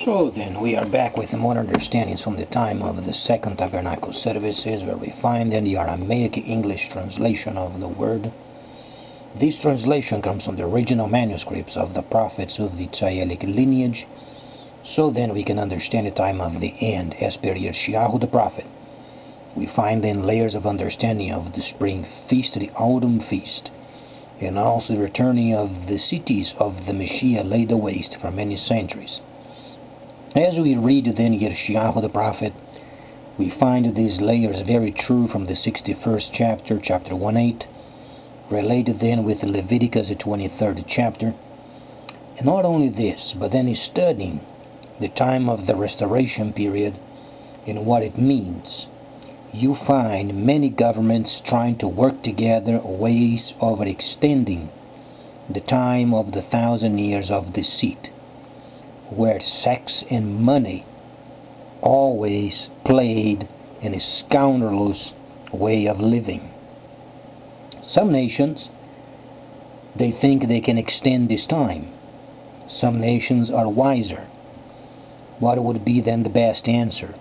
So then, we are back with more understandings from the time of the Second Tabernacle services, where we find in the Aramaic English translation of the word. This translation comes from the original manuscripts of the prophets of the Tzayelic lineage. So then we can understand the time of the end as per Yishmael the prophet. We find then layers of understanding of the spring feast, the autumn feast, and also the returning of the cities of the Messiah laid waste for many centuries. As we read then Yishmael the prophet, we find these layers very true from the 61st chapter, chapter 1:8, related then with Leviticus the 23rd chapter. And not only this, but then studying the time of the restoration period and what it means. You find many governments trying to work together ways of extending the time of the 1,000 years of deceit, where sex and money always played in a scoundrel's way of living. Some nations, they think they can extend this time. Some nations are wiser. What would be then the best answer?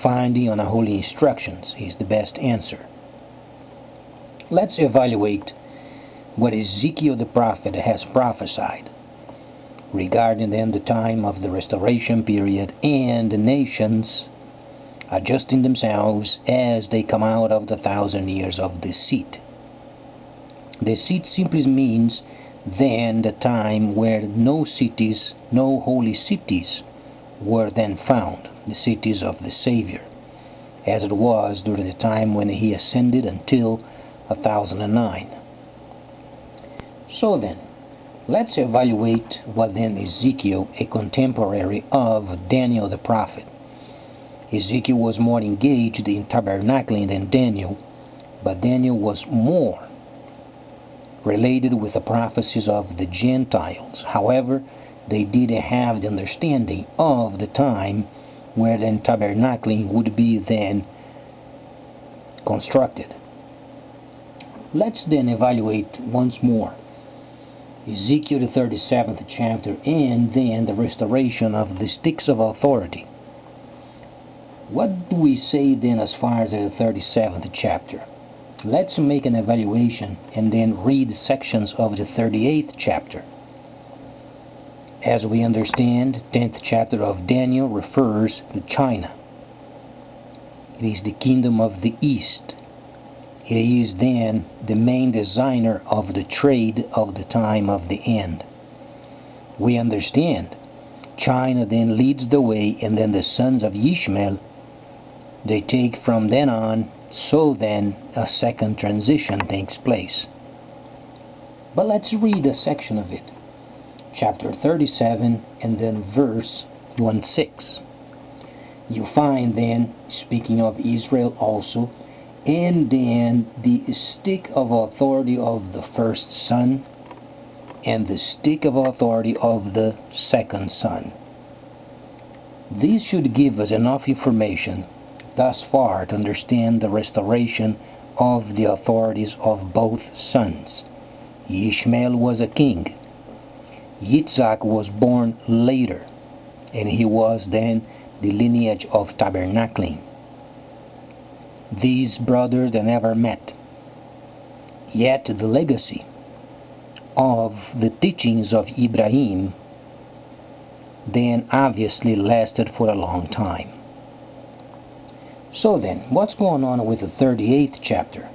Finding on the holy instructions is the best answer. Let's evaluate what Ezekiel the prophet has prophesied regarding then the time of the restoration period and the nations adjusting themselves as they come out of the 1,000 years of deceit. Deceit simply means then the time where no cities, no holy cities were then found, the cities of the Savior, as it was during the time when he ascended until 1009. So then, let's evaluate what then Ezekiel, a contemporary of Daniel the prophet. Ezekiel was more engaged in tabernacling than Daniel, but Daniel was more related with the prophecies of the Gentiles. However, they didn't have the understanding of the time where then tabernacling would be then constructed. Let's then evaluate once more Ezekiel the 37th chapter and then the restoration of the sticks of authority. What do we say then as far as the 37th chapter? Let's make an evaluation and then read sections of the 38th chapter. As we understand, 10th chapter of Daniel refers to China. It is the kingdom of the East. It is then the main designer of the trade of the time of the end. We understand China then leads the way, and then the sons of Yishmael, they take from then on, so then a second transition takes place. But let's read a section of it. Chapter 37 and then verse 1:6. You find then, speaking of Israel also, and then the stick of authority of the first son and the stick of authority of the second son. These should give us enough information thus far to understand the restoration of the authorities of both sons. Yishmael was a king. Yitzhak was born later, and he was then the lineage of tabernacling. These brothers they never met, yet the legacy of the teachings of Ibrahim then obviously lasted for a long time. So then, what's going on with the 38th chapter?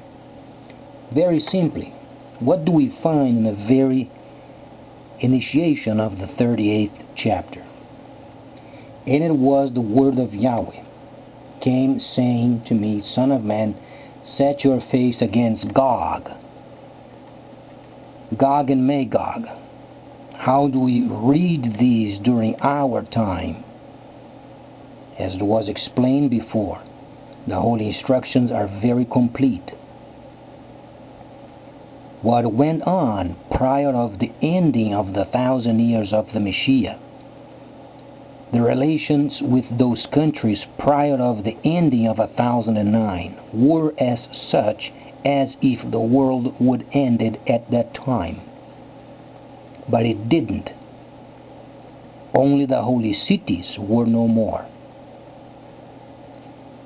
Very simply, what do we find in the very initiation of the 38th chapter? And it was the word of Yahweh came saying to me, Son of man, set your face against Gog. Gog and Magog. How do we read these during our time? As it was explained before, the holy instructions are very complete. What went on prior of the ending of the 1,000 years of the Messiah, the relations with those countries prior of the ending of 1009 were as such as if the world would ended at that time. But it didn't. Only the holy cities were no more.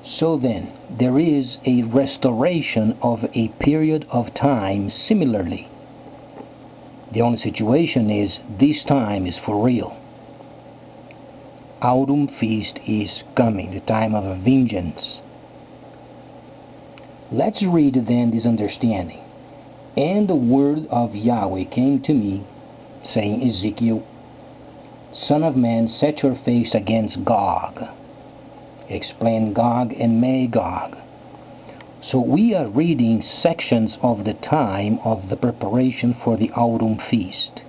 So then, there is a restoration of a period of time similarly. The only situation is this time is for real. Autumn feast is coming, the time of vengeance. Let's read then this understanding. And the word of Yahweh came to me, saying, Ezekiel, Son of man, set your face against Gog. Explain Gog and Magog. So we are reading sections of the time of the preparation for the autumn feast.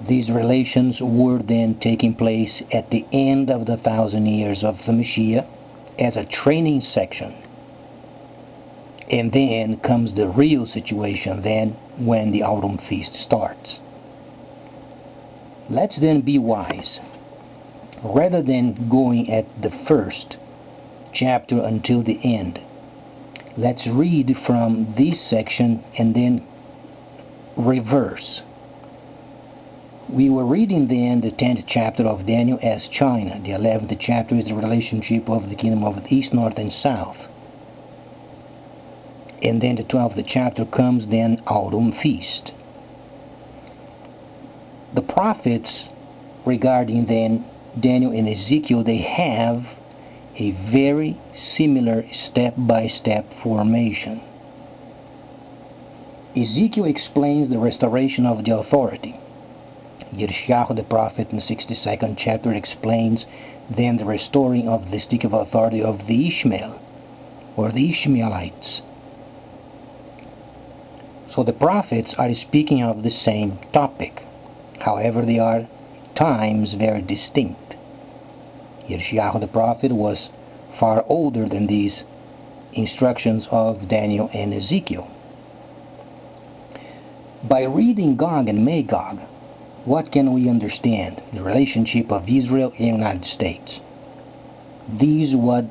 These relations were then taking place at the end of the 1,000 years of the Messiah as a training section. And then comes the real situation then when the autumn feast starts. Let's then be wise. Rather than going at the first chapter until the end, let's read from this section and then reverse. We were reading then the 10th chapter of Daniel as China. The 11th chapter is the relationship of the kingdom of the east, north, and south. And then the 12th chapter comes then autumn feast. The prophets regarding then Daniel and Ezekiel, they have a very similar step-by-step formation. Ezekiel explains the restoration of the authority. Yishmael the prophet in the 62nd chapter explains then the restoring of the stick of authority of the Yishmael, or the Yishmaelites. So the prophets are speaking of the same topic. However, they are times very distinct. Yishmael the prophet was far older than these instructions of Daniel and Ezekiel. By reading Gog and Magog, what can we understand? The relationship of Israel and the United States. This is what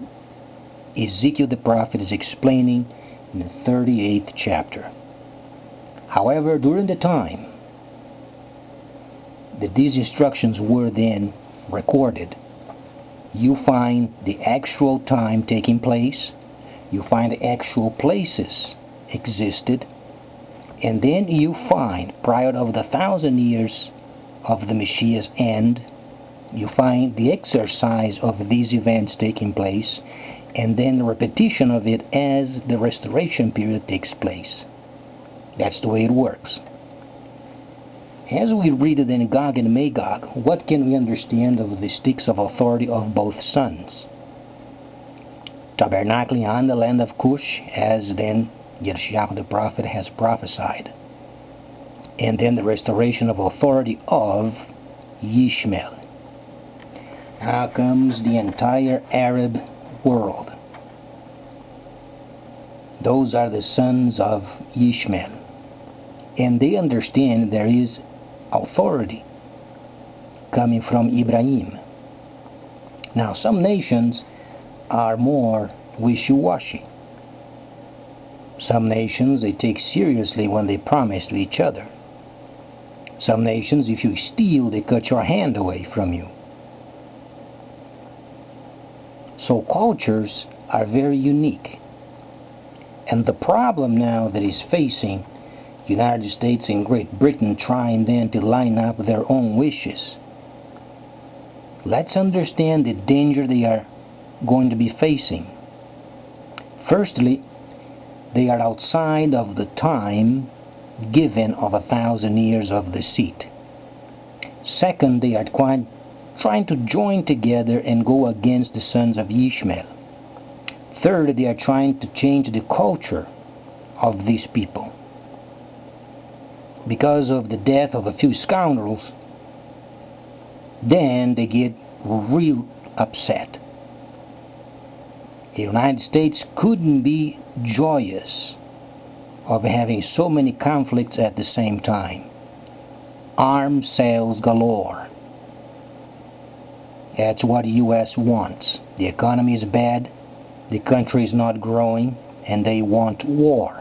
Ezekiel the prophet is explaining in the 38th chapter. However, during the time that these instructions were then recorded, you find the actual time taking place, you find the actual places existed, and then you find, prior to the 1,000 years of the Messiah's end, you find the exercise of these events taking place, and then the repetition of it as the restoration period takes place. That's the way it works. As we read it in Gog and Magog, what can we understand of the sticks of authority of both sons? Tabernacling on the land of Cush, as then Yishmael the prophet has prophesied. And then the restoration of authority of Yishmael. Now comes the entire Arab world. Those are the sons of Yishmael. And they understand there is authority coming from Ibrahim. Now some nations are more wishy-washy. Some nations, they take seriously when they promise to each other. Some nations, if you steal, they cut your hand away from you. So cultures are very unique. And the problem now that is facing United States and Great Britain trying then to line up their own wishes. Let's understand the danger they are going to be facing. Firstly, they are outside of the time given of 1,000 years of the seat. Second, they are trying to join together and go against the sons of Yishmael. Third, they are trying to change the culture of these people. Because of the death of a few scoundrels, then they get real upset. The United States couldn't be joyous of having so many conflicts at the same time. Arms sales galore. That's what the U.S. wants. The economy is bad, the country is not growing, and they want war.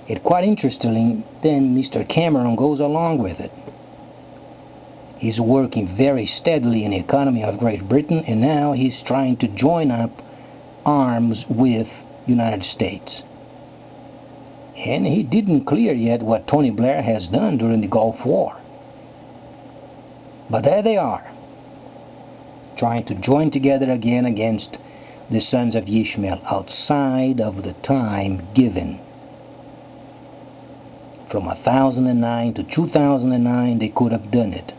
It's quite interesting, then Mr. Cameron goes along with it. He's working very steadily in the economy of Great Britain, and now he's trying to join up arms with United States. And he didn't clear yet what Tony Blair has done during the Gulf War. But there they are, trying to join together again against the sons of Yishmael outside of the time given. From 1009 to 2009 they could have done it.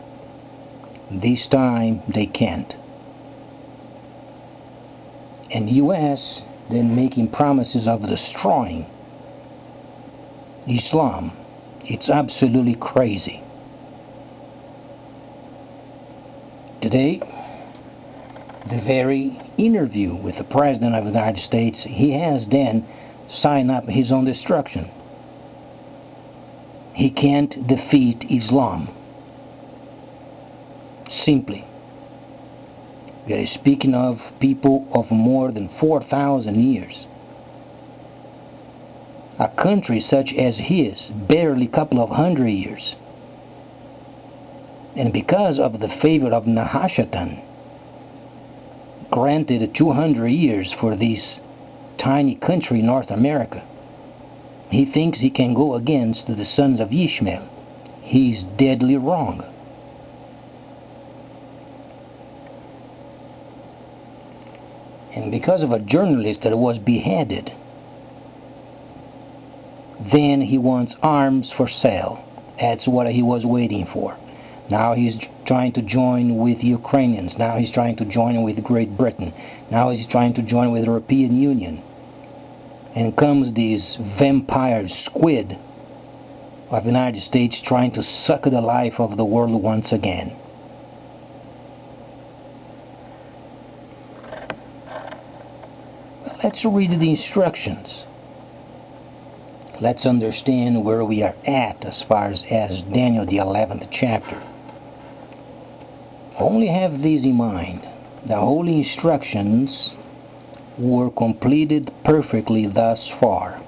This time they can't. And US then making promises of destroying Islam. It's absolutely crazy. Today, the very interview with the President of the United States, he has then signed up his own destruction. He can't defeat Islam. Simply. We are speaking of people of more than 4,000 years. A country such as his, barely a couple of hundred years. And because of the favor of Nahashatan, granted 200 years for this tiny country, North America, he thinks he can go against the sons of Yishmael. He's deadly wrong. And because of a journalist that was beheaded, then he wants arms for sale. That's what he was waiting for. Now he's trying to join with Ukrainians. Now he's trying to join with Great Britain. Now he's trying to join with the European Union. And comes this vampire squid of the United States trying to suck the life of the world once again. Let's read the instructions. Let's understand where we are at as far as Daniel the 11th chapter. Only have this in mind. The holy instructions were completed perfectly thus far.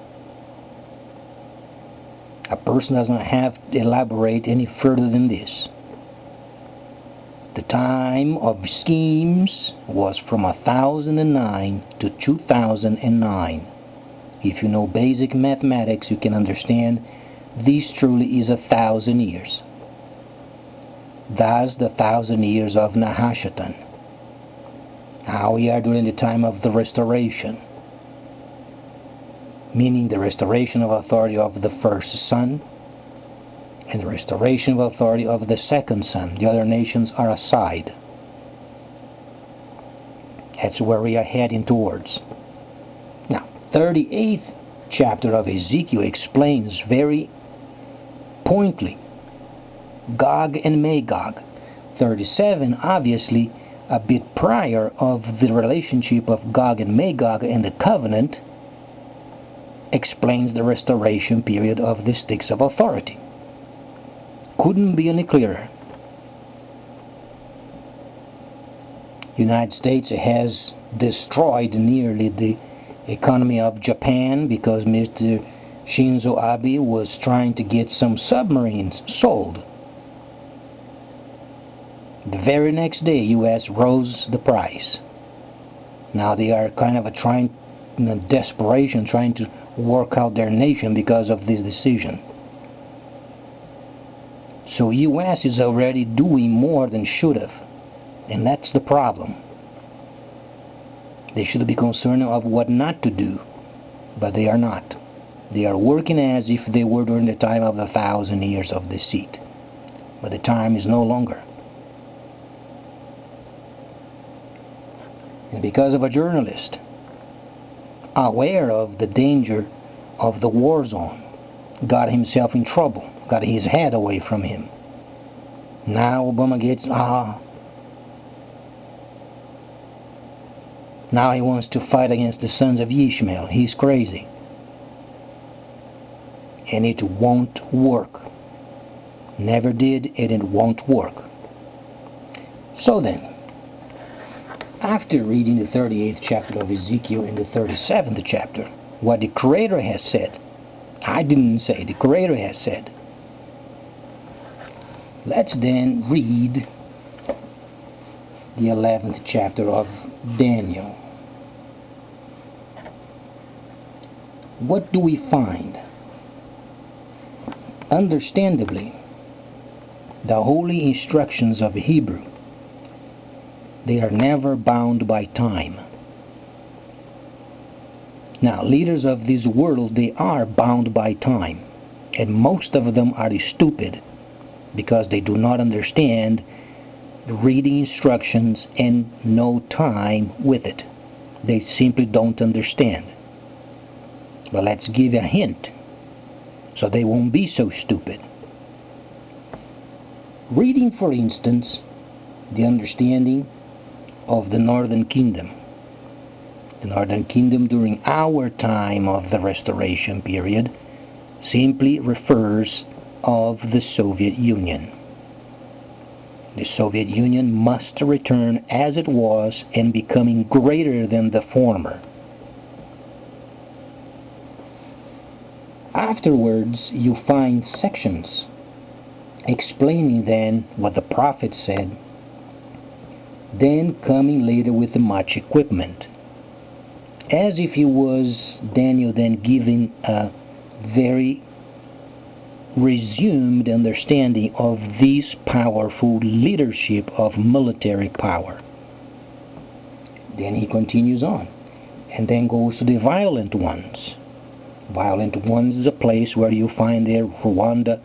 A person does not have to elaborate any further than this. The time of schemes was from 1009 to 2009. If you know basic mathematics, you can understand this truly is 1,000 years. Thus the 1,000 years of Nahashatan. Now we are during the time of the restoration, meaning the restoration of authority of the first son and the restoration of authority of the second son. The other nations are aside. That's where we are heading towards. Now, 38th chapter of Ezekiel explains very pointedly Gog and Magog. 37, obviously, a bit prior of the relationship of Gog and Magog and the covenant, explains the restoration period of the sticks of authority. Couldn't be any clearer. United States has destroyed nearly the economy of Japan because Mr. Shinzo Abe was trying to get some submarines sold. The very next day, U.S. rose the price. Now they are kind of trying, in desperation, trying to work out their nation because of this decision. So U.S. is already doing more than should have, and that's the problem. They should be concerned of what not to do, but they are not. They are working as if they were during the time of the 1,000 years of deceit, but the time is no longer. And because of a journalist aware of the danger of the war zone, got himself in trouble, got his head away from him. Now Obama gets, now he wants to fight against the sons of Yishmael. He's crazy. And it won't work. Never did, and it won't work. So then, after reading the 38th chapter of Ezekiel and the 37th chapter, what the Creator has said, I didn't say, the Creator has said, Let's then read the 11th chapter of Daniel. What do we find? Understandably, the holy instructions of Hebrew, they are never bound by time. Now, leaders of this world, they are bound by time, and most of them are stupid because they do not understand reading instructions and no time with it. They simply don't understand. But let's give a hint so they won't be so stupid. Reading, for instance, the understanding of the Northern Kingdom. The Northern Kingdom during our time of the Restoration period simply refers of the Soviet Union. The Soviet Union must return as it was and becoming greater than the former. Afterwards, you find sections explaining then what the prophet said, then coming later with much equipment, as if he was Daniel then giving a very resumed understanding of this powerful leadership of military power. Then he continues on and then goes to the violent ones. Violent ones is a place where you find there Rwanda,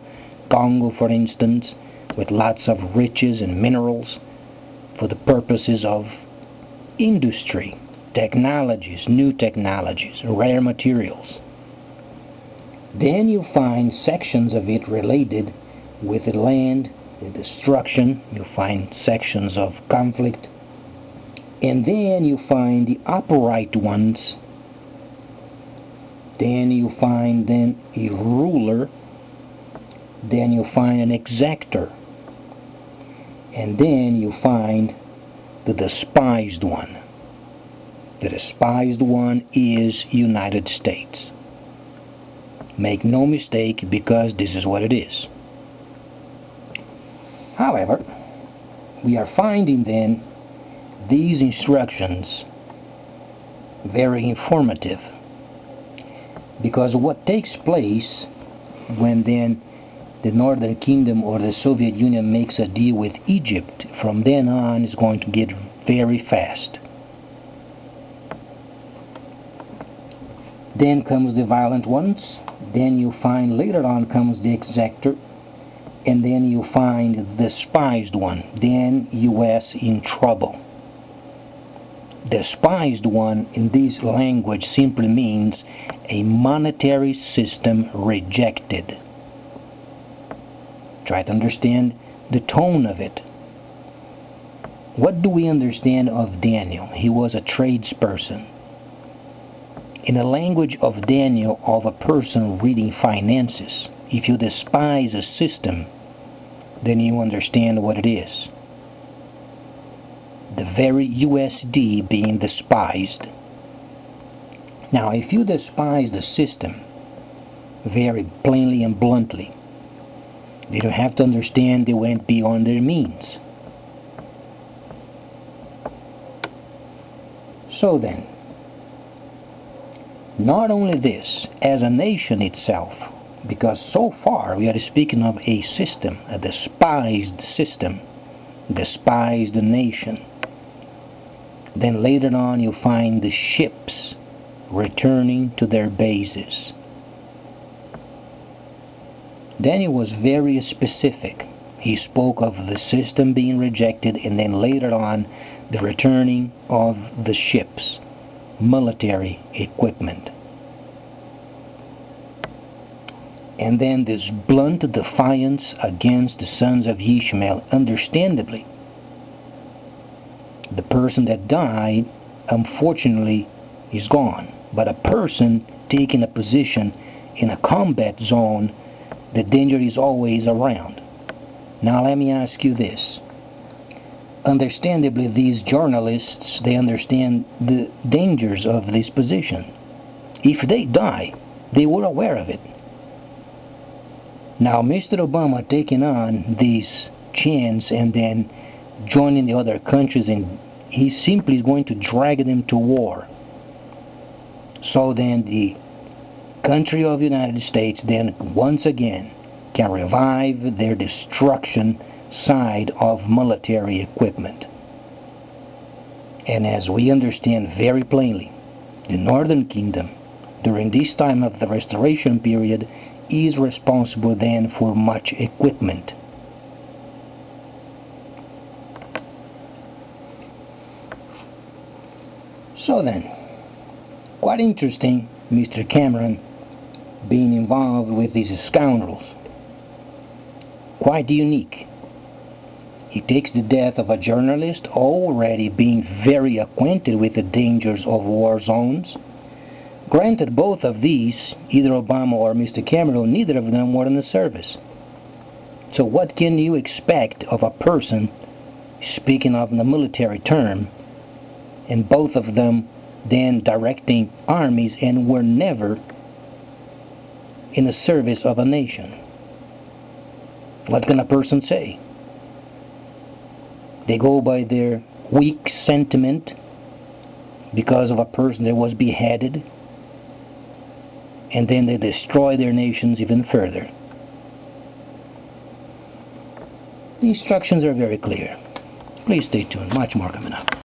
Congo, for instance, with lots of riches and minerals for the purposes of industry, technologies, new technologies, rare materials. Then you find sections of it related with the land, the destruction. You find sections of conflict. And then you find the upright ones. Then you find then a ruler. Then you find an exactor. And then you find the despised one. The despised one is United States. Make no mistake, because this is what it is. However, we are finding then these instructions very informative, because what takes place when then the Northern Kingdom or the Soviet Union makes a deal with Egypt, from then on is going to get very fast. Then comes the violent ones. Then you find later on comes the exactor. And then you find the despised one. Then US in trouble. Despised one in this language simply means a monetary system rejected. Try to understand the tone of it. What do we understand of Daniel? He was a tradesperson. In the language of Daniel, of a person reading finances, if you despise a system, then you understand what it is. The very USD being despised. Now, if you despise the system, very plainly and bluntly, they don't have to understand they went beyond their means. So then, not only this, as a nation itself, because so far we are speaking of a system, a despised system, despised nation. Then later on you find the ships returning to their bases. Daniel was very specific. He spoke of the system being rejected, and then later on the returning of the ships, military equipment. And then this blunt defiance against the sons of Yishmael, understandably. The person that died, unfortunately, is gone. But a person taking a position in a combat zone, the danger is always around. Now let me ask you this. Understandably, these journalists, they understand the dangers of this position. If they die, they were aware of it. Now Mr. Obama taking on this chance and then joining the other countries, and he simply is going to drag them to war. So then the country of the United States then once again can revive their destruction side of military equipment. And as we understand very plainly, the Northern Kingdom during this time of the restoration period is responsible then for much equipment. So then, quite interesting, Mr. Cameron being involved with these scoundrels. Quite unique. He takes the death of a journalist already being very acquainted with the dangers of war zones. Granted, both of these, either Obama or Mr. Cameron, neither of them were in the service. So what can you expect of a person, speaking of the military term, and both of them then directing armies and were never in the service of a nation? What can a person say? They go by their weak sentiment because of a person that was beheaded, and then they destroy their nations even further. The instructions are very clear. Please stay tuned. Much more coming up.